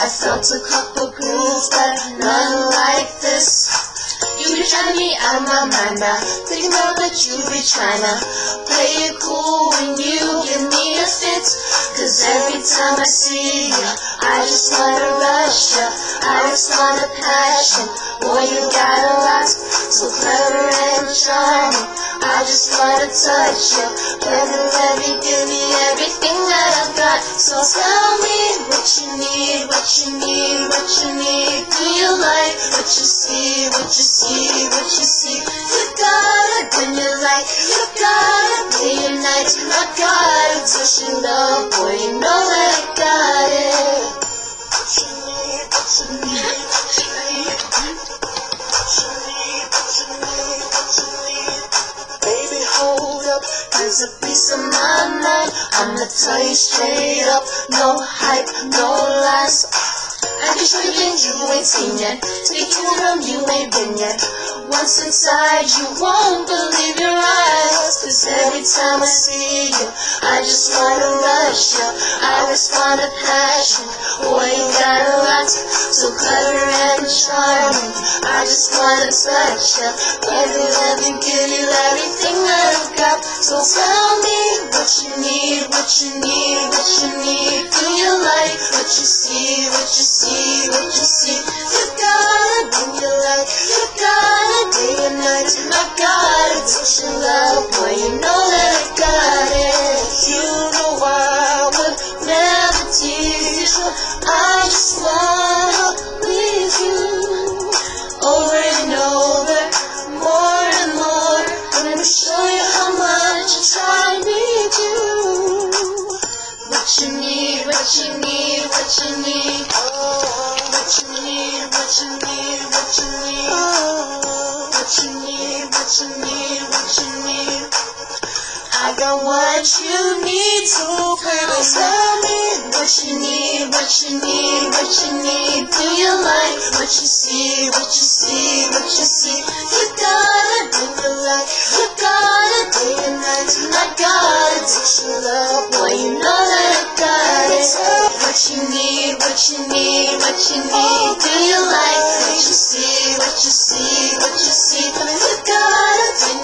I felt a couple grooves, but none like this. You be driving me out of my mind now, thinking about that you be trying to play it cool when you give me a fit. Cause every time I see you, I just wanna rush you, I just want a passion. Boy, you got a lot, so clever and charming. I just wanna touch you, give me everything that I've got. So tell me what you need, what you need, what you need. Do you like what you see, what you see, what you see? You got it when you like, you got it day and night. I got it, touch your love, boy, you know that I got it. What you need, what you need, what you need. What you need, what you need, what you need. Baby, hold up, here's a piece of my mind. I'ma tell you straight up, no hype, no lies. I can show you things you ain't seen yet, speaking from you ain't been yet. Once inside, you won't believe your eyes. Cause every time I see you, I just wanna rush you, I just want a passion. Boy, you got a lot, so clever and charming. I just wanna touch you, let me give you everything that I've got. So tell me what you need, what you need, what you need. Do you like what you see, what you see, what you see? You got it when you like, you got it day and night. And I got it, touch your love, boy, you know that I got it. You know I would never tease you, I just wanna please you. Over and over, more and more. Let me show you how much I try to need you. What you need, what you need, what you need. Oh, what you need, what you need, what you need. Oh, what you need, what you need, what you need. I got what you need to play. Tell me what you need, what you need, what you need. Do you like what you see, what you see, what you see? You got it when you like, you got it day and night. And I got it, touch your love, boy, you know that I got it. What you need, what you need, what you need. Do you like what you see, what you see, what you see? You got it.